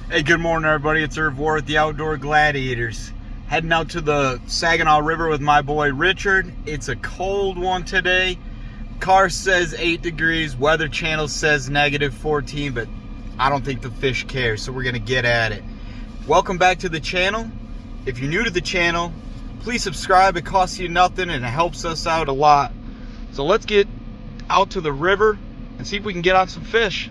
Hey, good morning, everybody. It's Ervie with the Outdoor Gladiators. Heading out to the Saginaw River with my boy Richard. It's a cold one today. Car says 8 degrees. Weather Channel says -14, but I don't think the fish care, so we're going to get at it. Welcome back to the channel. If you're new to the channel, please subscribe. It costs you nothing and it helps us out a lot. So let's get out to the river and see if we can get on some fish.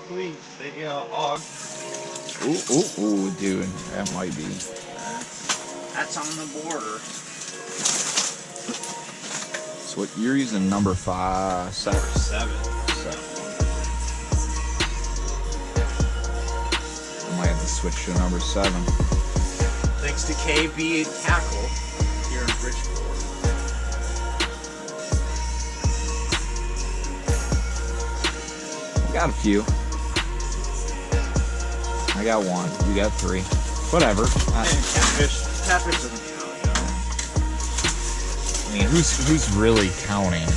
Please, they hog. Ooh, dude, that might be. That's on the border. So what you're using number 5, 7. I might have to switch to number 7. Thanks to KB Tackle here in Bridgeport. Got a few. I got 1. You got 3. Whatever. Catfish doesn't count, you know. I mean, who's really counting?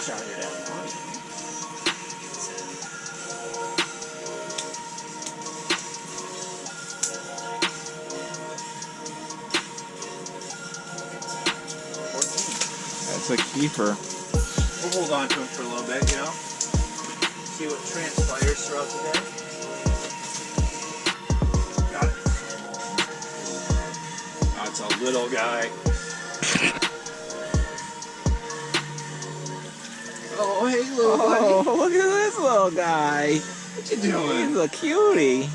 Sorry, that's funny. That's a keeper. We'll hold on to him for a little bit, you know. See what transpires throughout the day. Got it. That's a little guy. Oh, hey, little buddy. Oh, look at this little guy. What you doing? He's a cutie.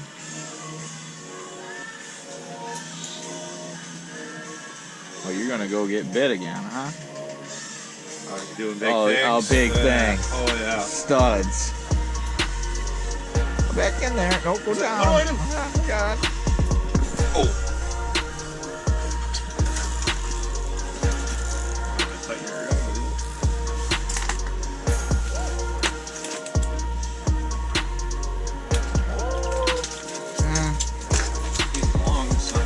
Oh, you're gonna go get bit again, huh? Oh, you're doing big things. Oh, big thing. Oh, yeah. Studs. Go back in there. Don't go down. Oh, I know. Oh, God. Oh. He's long, so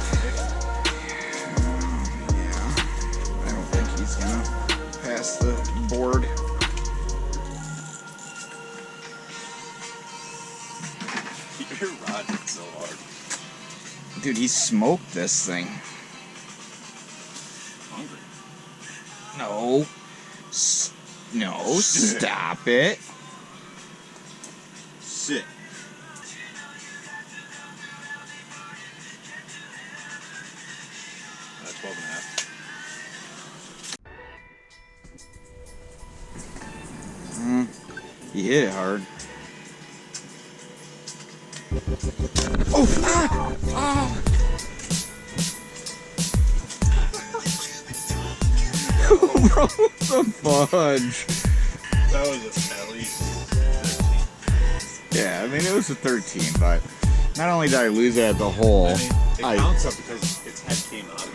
Yeah. I don't think he's gonna pass the board. you're riding so hard. Dude, he smoked this thing. Hungry. No. No, stop it. Sit. That's 12 and a half. He hit it hard. Oh! Ah! Ah! Bro, the fudge. That was at least 13. Yeah, I mean, it was a 13, but not only did I lose it at the hole, I mean, it counts up because its head came out of it.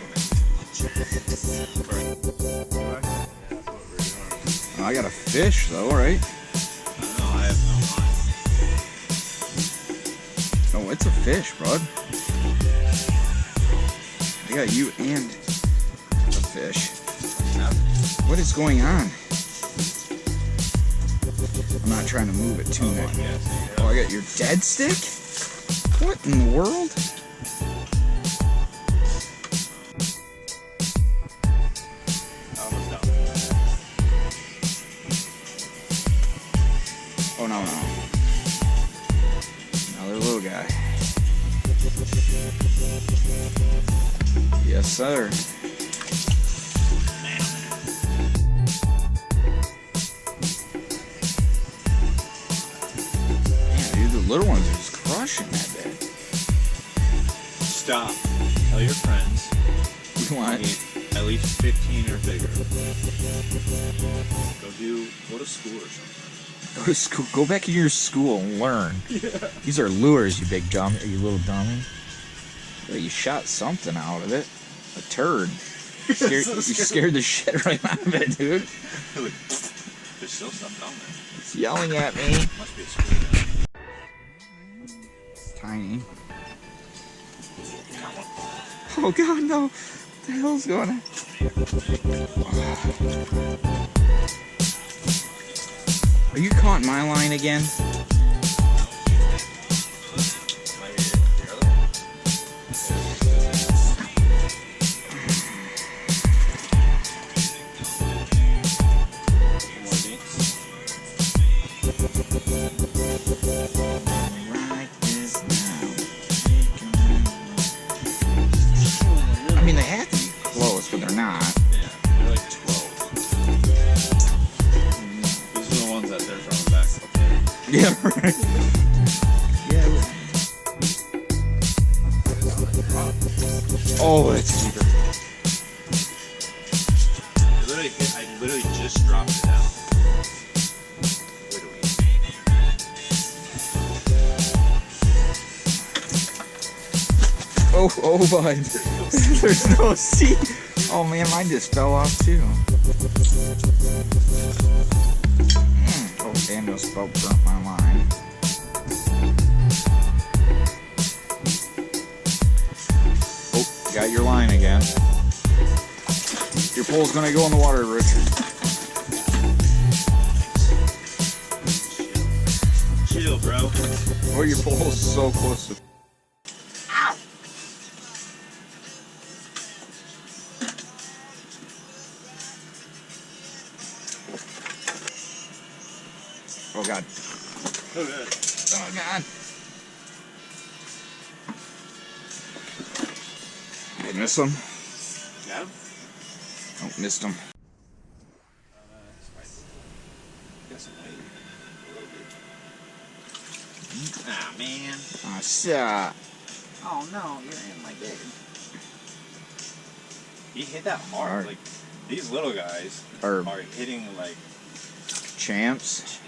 I got a fish, though, right? No, I have no line. Oh, it's a fish, bud. I got you and a fish. What is going on? I'm not trying to move it too much. Oh, I got your dead stick? What in the world? Oh, no. Another little guy. Yes, sir. little ones are just crushing that bit. Stop. Tell your friends. What? At least 15 or bigger. Go to school or something. Go to school. Go back to your school and learn. Yeah. These are lures, you big dummy. You little dummy. Well, you shot something out of it. A turd. You scared the shit right out of it, dude. There's still stuff down there. It's yelling at me. Must be a school. It's tiny. Oh god, no. What the hell's going on? Are you caught in my line again? I mean, they have to be close, but they're not. Yeah, they're like 12. These are the ones that they're throwing back up there. Yeah, right. Yeah. Oh, it's deeper. I literally just dropped it down. Oh, bud. There's no seat. Oh, man, mine just fell off, too. Oh, Daniel spelled burnt my line. Oh, got your line again. Your pole's gonna go in the water, Richard. Chill, bro. Oh, your pole's so close to... Oh god. Oh, good. Oh god. I missed him. Got him? Oh, missed him. Got some weight. Ah, man. Oh, shit. Oh no, you're in my bed. He hit that hard. Like, these little guys are hitting like champs.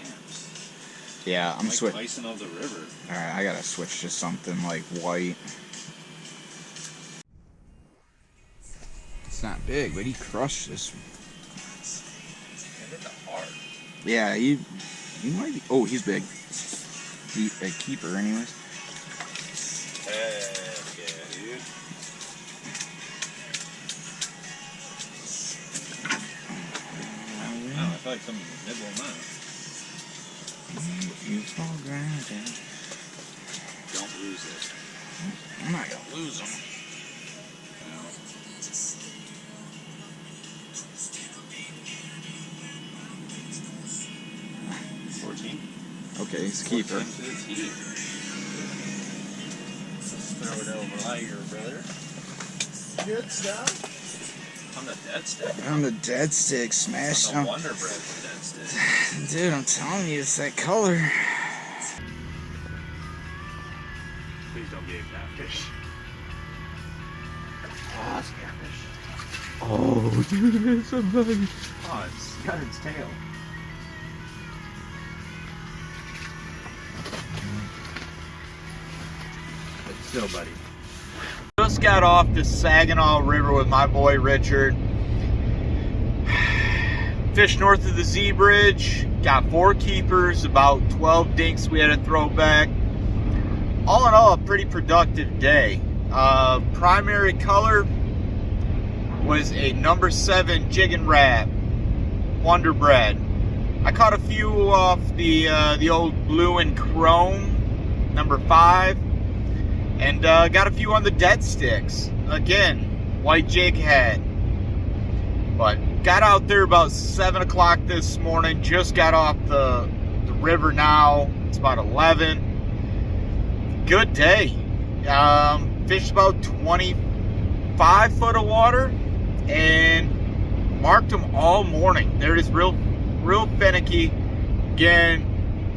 Yeah, I'm like switching. Bison of the river. Alright, I gotta switch to something like white. It's not big, but he crushed this. He hit that hard. Yeah, he might be. Oh, he's big. A keeper, anyways. Heck yeah, dude. I feel like someone was nibbling mine. You fall grounded. Don't lose it. I'm not gonna lose him. 14. Okay, he's a keeper. Let's throw it over here, brother. Good stuff. On the dead stick. On the dead stick, smash On him. the Wonder Bread dead stick. Dude, I'm telling you, it's that color. Please don't be a catfish. Oh, it's catfish. Oh, dude, it's a bug. Oh, it's got its tail. But still, buddy. Just got off the Saginaw River with my boy Richard. Fished north of the Z Bridge. Got 4 keepers, about 12 dinks we had to throw back. All in all, a pretty productive day. Primary color was a number 7 jig and wrap, Wonder Bread. I caught a few off the old blue and chrome, number 5. And got a few on the dead sticks. Again, white jig head. But got out there about 7 o'clock this morning. Just got off the river now. It's about 11. Good day. Fished about 25 foot of water and marked them all morning. They're just real finicky. Again,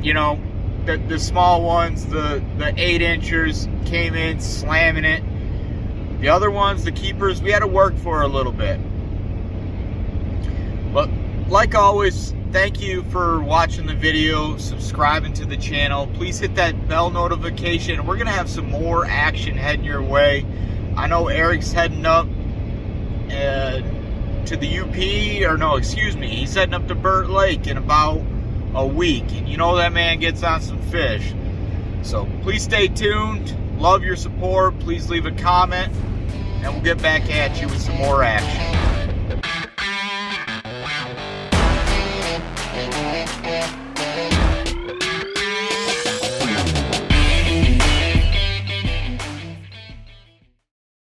you know, the small ones, the 8-inchers came in slamming it. The other ones, the keepers, we had to work for a little bit. But like always, thank you for watching the video, subscribing to the channel. Please hit that bell notification. We're gonna have some more action heading your way. I know Eric's heading up to the UP, or no, excuse me, he's heading up to Burt Lake in about a week. And you know that man gets on some fish. So please stay tuned. Love your support. Please leave a comment, and we'll get back at you with some more action.